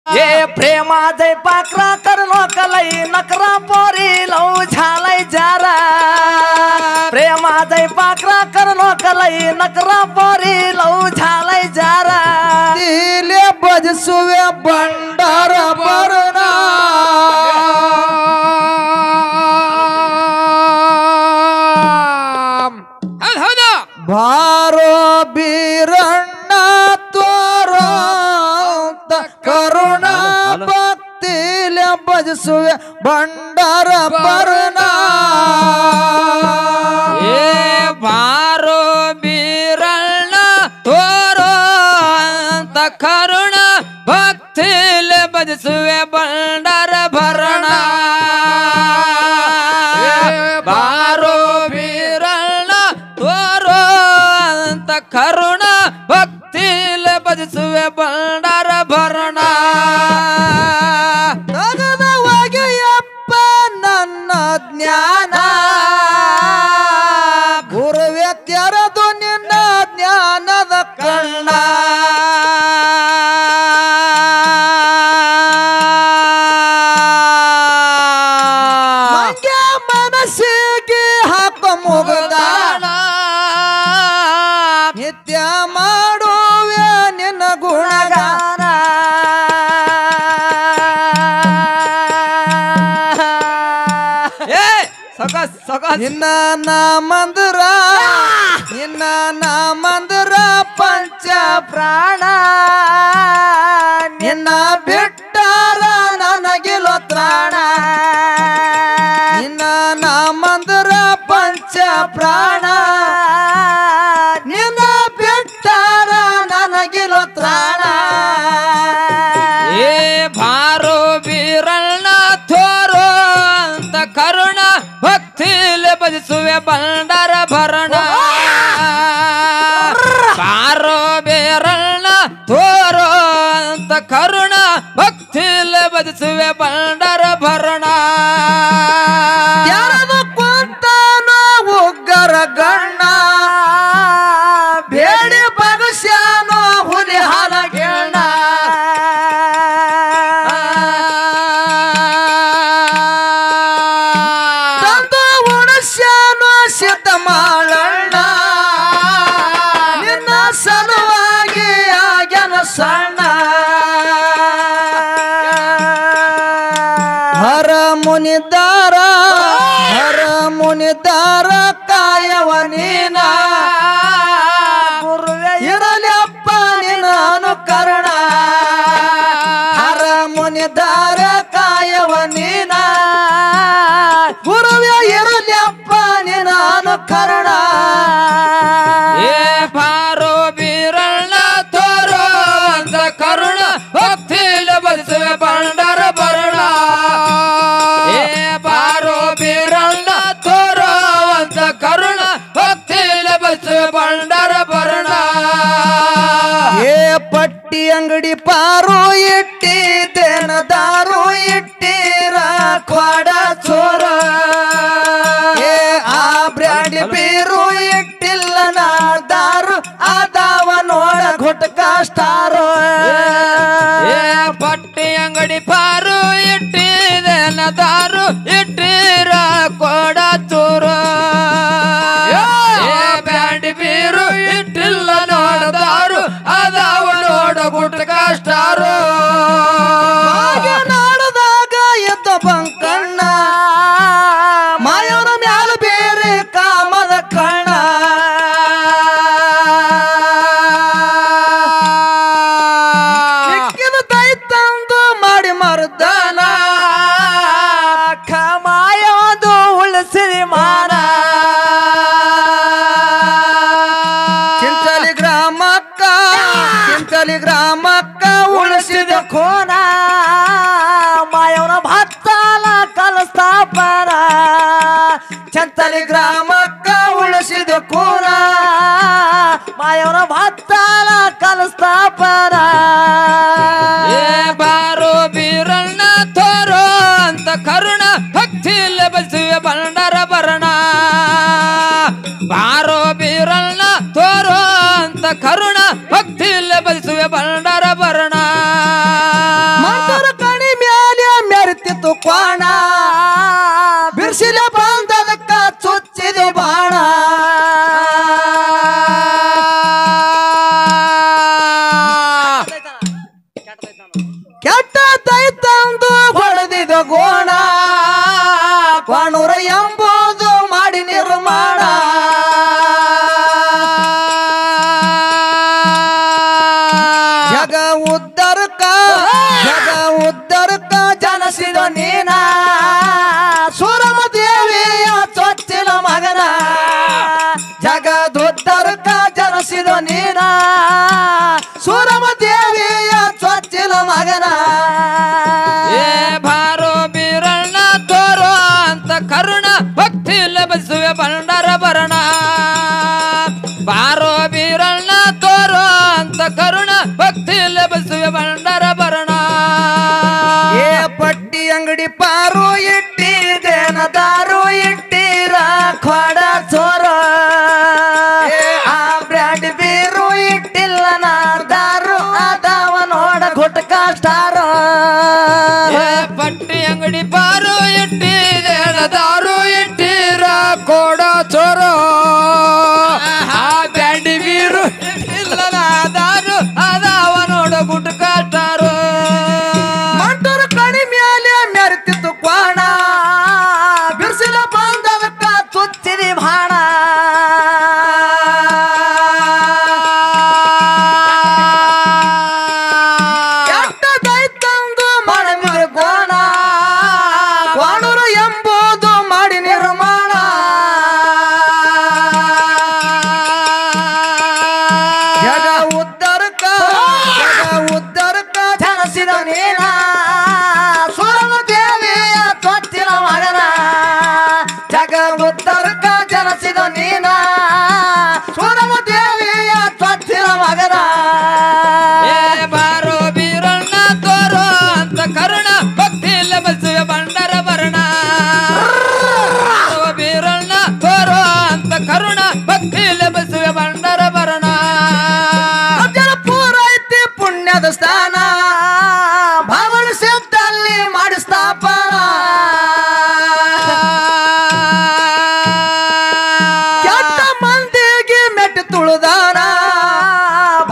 हे प्रेमाचे पाकरा करलो कलाई नकरा पोरी लव झालय जारा प्रेमाचे पाकरा करलो कलाई नकरा पोरी लव झालय जारा दिले बजसुवे भंडार भरणा भारो बीरಣ್ಣ तोरो करुणा भक्तीले बजसुवे भंडार भरणा भारो बीरಣ್ಣ तोरो करुणा भक्तीले बजसुवे भंडार भरणा भारो बीरಣ್ಣ तोरो करुणा भक्तीले बजसुवे भंडार भरणा ತಗದವಾಗಿಯಪ್ಪ ನನ್ನ ಜ್ಞಾನ ಗುರುವೆ ತೆರೆದು ನಿನ್ನ ಜ್ಞಾನದ ಕಣ್ಣ ಮಂಗ್ಯ ಮನಸ್ಸಿಗೆ ಹಾಕ ಮುಗದಾನ ನಿತ್ಯ ಮಾಡುವೆ ನಿನ್ನ ಗುಣಗಾನ ನಿನ್ನ ನಾಮಂದ್ರ ನಿನ್ನ ನಾಮಂದ್ರ ಪಂಚ ಪ್ರಾಣ ನಿನ್ನ ಬಿಟ್ಟಾರ ನನಗಿಲೋ ತ್ರಾಣ ನಿನ್ನ ನಾಮಂದ್ರ ಪಂಚ ಪ್ರಾಣ ನಿನ್ನ ಬಿಟ್ಟಾರ ನನಗಿಲೋ ತ್ರಾಣ भारो बीरಣ್ಣ तोरो करुण भक्तीले बजसुवे भंडार भरण भारो बीरಣ್ಣ तोरो करुण भक्तीले बजसुवे भंडार भरण ಯಾರದು ಕೊಂತಾನೋ ಉಗ್ಗರ ಗಣ್ಣ ಬೇಡಿ ಬಗಸ್ಯಾನೋ ಹುಲಿ ಹಾಲ ಗೆಣ್ಣ ತಂದು ಉಣಸ್ಯಾನೋ ಸಿದ್ಧ ಮಾಡಣ್ಣ ನಿನ್ನ ಸಲುವಾಗಿ ಆಗ್ಯಾನ ಸಣ್ಣ ಹರ ಮುನಿದಾರ ಕಾಯವ ನೀನ ಗುರುವೆ ಇರಲಪ್ಪ ನಿನ್ನ ಅನುಕರಣ ಹರ ಮುನಿದಾರ ಕಾಯವ ನೀನ ಗುರುವೆ ಇರಲಪ್ಪ ನಿನ್ನ ಅನುಕರಣ भारो बीरಣ್ಣ तोरो करुण भक्तीले बजसुवे भंडार भरण भारो बीरಣ್ಣ तोरो करुण भक्तीले बजसुवे भंडार भरण ಏ ಪಟ್ಟಿ ಅಂಗಡಿ ಪಾರು ಇಟ್ಟಿದ್ದೇನ ದಾರು ಇಟ್ಟಿರ ಕ್ವಾಡ ಚೋರ ಏ ಆ ಬ್ರ್ಯಾಂಡ್ ಬೀರು ಇಟ್ಟಿಲ್ಲ ನಾ ದಾರು ಅದಾವ ನೋಡ ಗುಟ್ಕ ಸ್ಟಾರು ಪಟ್ಟಿ ಅಂಗಡಿ ಪಾರು ಇಟ್ಟಿದೇನ ದಾರು ಇಟ್ಟಿರ ಕೊಡ ಚೂರು ಬ್ಯಾಂಡ್ ಬೀರು ಇಟ್ಟಿಲ್ಲ ನೋಡ ದಾರು ಅದಾವ ನೋಡ ಗುಟ್ಕ ಸ್ಟಾರು ನಾಡದಾಗ ಎದ್ದ ಬಂಕಣ್ಣ ಮಾಯವನ ಮ್ಯಾಲ ಬೇರೆ ಕಾಮದ ಕಣ್ಣ ದೈತಂದು ಮಾಡಿ ಮರುದಾನ ಮಾಯೋದು ಉಳಿಸಿರಿ ಮಾನ ಚಿಂಚಲಿ ಗ್ರಾಮಕ್ಕ ಉಳಿಸಿದ ಕೋನ ಮಾಯವನ ಭಕ್ತಾಲ ಕಲಸ್ತಾಪನ ಚಂತಲಿ ಗ್ರಾಮಕ್ಕ ಉಳಿಸಿದ ಕೋನ ಮಾಯವನ ಭಕ್ತಾಲ ಕಲಸ್ತಾಪನ ಬಾರೋ ಬೀರಣ್ಣ ತೋರೋ ಅಂತ ಕರುಣ ಭಕ್ತಿಲೆ ಬಜಸುವೆ ಭಂಡಾರ ಭರಣ ಬಾರೋ ಬೀರಣ್ಣ ತೋರೋ ಅಂತ ಕರುಣ ಭಕ್ತಿಲೆ ಬಜಸುವೆ ಭಂಡಾರ ಭರಣ ಕೆಟ್ಟದೈತಂದು ಹೊಡೆದಿದ ಗೋಣ ಕ್ವಾಣೂರ ಎಂಬುದು ಮಾಡಿ ನಿರ್ಮಾಣ ಜಗ ಉದ್ದರ್ಕ ಜನಸಿದ ನೀನ ಸುರಮ ದೇವಿಯ ಚೊಚ್ಚಿಲ ಮಗನ ಜಗದುದ್ದರ್ಕ ಜನಸಿದ ನೀನ ಸುರಮ ದೇವಿಯ ಚೊಚ್ಚಿಲ ಮಗನ ಏ ಬಾರೋ ಬೀರಣ್ಣ ತೋರೋ ಅಂತ ಕರುಣ ಭಕ್ತಿ ಬಸುವೆ ಬಂಡರ ಬರಣ ಬಾರೋ ಬೀರಣ್ಣ ತೋರೋ ಅಂತ ಕರುಣ ಭಕ್ತಿ ಬಸುವೆ ಬಂಡರ ಬರಣ ಏ ಪಟ್ಟಿ ಅಂಗಡಿ ಪಾರು ಇಟ್ಟಿದೇನ ದಾರು ಇಟ್ಟಿರ ಖಡ ಚೋರ ಆ ಬ್ರ್ಯಾಂಡ್ ಬೀರು ಇಟ್ಟಿಲ್ಲ ನಾ ದಾರು ಅದಾವ ನೋಡ ಗುಟ್ಕ ಸ್ಟಾರ ಪಟ್ಟಿ ಅಂಗಡಿ ಬಾರು ಇಟ್ಟಿದೆ ದಾರು ಇಟ್ಟಿರ ಕೋಡ ಚೋರೋ ಆ ಬ್ಯಾಂಡಿ ಬೀರು ಇಲ್ಲ ದಾರು ಅದಾವ ನೋಡ ಗುಟ್ಕ ಸ್ಟಾರು ಮಂಟೂರು ಕಣಿ ಮೇಲೆ ಮೆರೆತಿತ್ತು ಕ್ವಾಣ ಬಿರ್ಸಿಲ ಬಂದದಕ್ಕ ಚುಚ್ಚಿರಿ ಬಾಣ ಕೆಟ್ಟದೈತಂದು ಮಣಮಿರ ಗೋಣ ಕ್ವಾಣೂರು ಎಂಬುದು ಮಾಡಿ ನಿರ್ಮಾಣ ಜಗ ಉದ್ದರ್ಕ ಜನಸಿದ ನೀನ ಸುರಮ ದೇವಿಯ ಚೊಚ್ಚಿಲ ಮಗನ ಜಗ ಉದ್ದರ್ಕ ಜನಸಿದ ನೀನ ಸುರಮ ದೇವಿಯ ಚೊಚ್ಚಿಲ ಮಗನ ಏ ಬಾರೋ ಬೀರಣ್ಣ ತೋರೋ ಅಂತ ಕರುಣ ಭಕ್ತಿ ಬಸುವೆ ಬಂಡರ ಬರಣ ಬಾರೋ ಬೀರಣ್ಣ ತೋರೋ ಅಂತ ಕರುಣ ಭಕ್ತಿ ಬಸುವೆ ಬಂಡರ ಬರಣ ಅಜ್ಜನ ಪೂರೈತಿ ಪುಣ್ಯದ ಸ್ಥಾನ ಭಾವನ ಸಿದ್ಧಲ್ಲಿ ಮಾಡಿ ಸ್ಥಾಪನ ಕೆಟ್ಟ ಮಂದಿಗೆ ಮೆಟ್ಟಿ ತುಳುದಾನ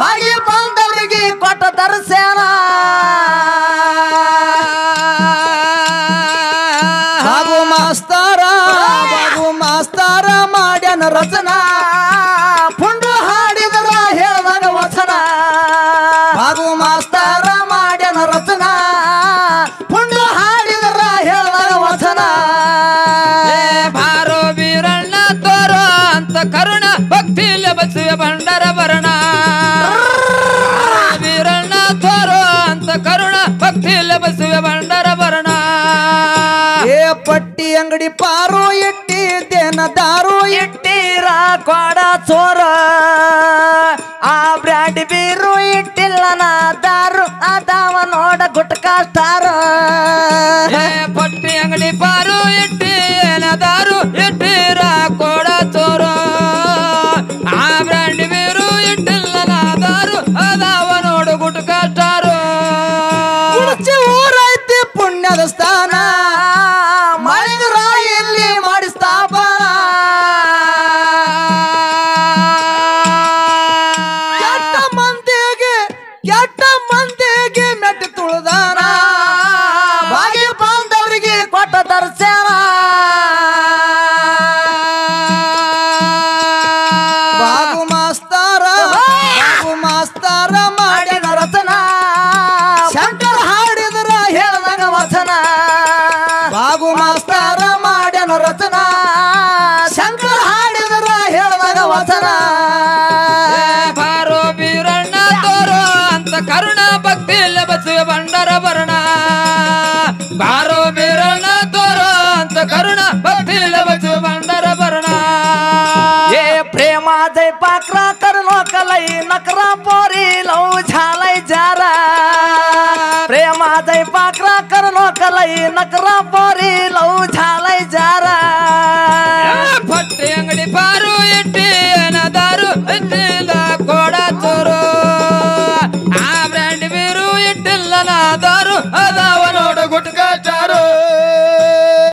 ಭಾಗಿ ಬಂದವರಿಗೆ ಕೊಟ್ಟ ದರ್ಶನ ಬಾಬು ಮಾಸ್ತಾರ ಮಾಡ್ಯನ ರಚನಾ ಪುಂಡು ಹಾಡಿದರ ಹೇಳಿದಾಗ ವಚನ ಬಾಬು ಮಾಸ್ತಾರ ಮಾಡ್ಯನ ರಚನಾ ಪುಂಡು ಹಾಡಿದರ ಹೇಳಿದಾಗ ವಚನ ಏ ಬಾರೋ ಬೀರಣ್ಣ ತೋರೋ ಅಂತ ಕರುಣ ಭಕ್ತಿ ಬಸುವೆ ಬಂಡರ ಬರಣ ಬೀರಣ್ಣ ತೋರೋ ಅಂತ ಕರುಣ ಭಕ್ತಿ ಬಸುವೆ ಬಂಡರ ಬರಣ ಏ ಪಟ್ಟಿ ಅಂಗಡಿ ಪಾರು ಇಟ್ಟಿದ್ದೇನ ದಾರು ಇಟ್ಟಿರ ಕ್ವಾಡ ಚೋರ ಆ ಬ್ರ್ಯಾಂಡ್ ಬೀರು ಇಟ್ಟಿಲ್ಲ ನಾ ದಾರು ಅದಾವ ನೋಡ ಗುಟ್ಕ ಸ್ಟಾರ ಏ ಪಟ್ಟಿ ಅಂಗಡಿ ಪಾರು ಇಟ್ಟಿ ದಾರು ಇಟ್ಟಿರ ಕೋಡ ಚೋರೋ ಆ ಬ್ರ್ಯಾಂಡ್ ಬೀರು ಇಟ್ಟಿಲ್ಲ ದಾರು ಅದಾವ ನೋಡು ಗುಟ್ಕ ಸ್ಟಾರು ಕುಡ್ಚಿ ಊರೈತಿ ಪುಣ್ಯದ ಸ್ಥಾನ ಮಳಿಗರ ಇಲ್ಲಿ ಮಾಡಿ ಸ್ಥಾಪನ ಕೆಟ್ಟ ಮಂದಿಗೆ ಮೆಟ್ಟಿ ತುಳುದಾನ ಭಾಗಿ ಬಂದವರಿಗೆ ಕೊಟ್ಟ ದರ್ಶನ ಬಾಬು ಮಾಸ್ತಾರ ಮಾಡಿದ ರಚನಾ ಶಂಕರ ಹಾಡಿದ್ರ ಹೇಳಿದಾಗ ವಚನ ಬಾಬು ಮಾಸ್ತಾರ ಮಾಡ್ಯನ ರಚನಾ ಶಂಕರ ಹಾಡಿದ್ರ ಹೇಳಿದಾಗ ವಚನ ಬಾರೋ ಬೀರಣ್ಣ ತೋರೋ ಅಂತ ಕರುಣ ಭಕ್ತಿ ಬಸುವೆ ಬಂಡರ ಬರಣ ಬಾರೋ ಬೀರಣ್ಣ ತೋರೋ ಅಂತ ಕರುಣ ಭಕ್ತಿ ಬಸುವೆ ಬಂಡರ ಬರಣ ए प्रेमा जय पाकरा कर लोकलई नकरा पोरी लव झालय जारा प्रेमा जय पाकरा कर लोकलई नकरा पोरी लव झालय जारा ಪಟ್ಟಿ ಅಂಗಡಿ ಪಾರು ಇಟ್ಟಿ ದಾರು ಇಟ್ಟಿಲ್ಲ ಕೋಡ ಚೋರು ಆ ಬ್ರ್ಯಾಂಡ್ ಬೀರು ಇಟ್ಟಿಲ್ಲ ದಾರು ಅದಾವ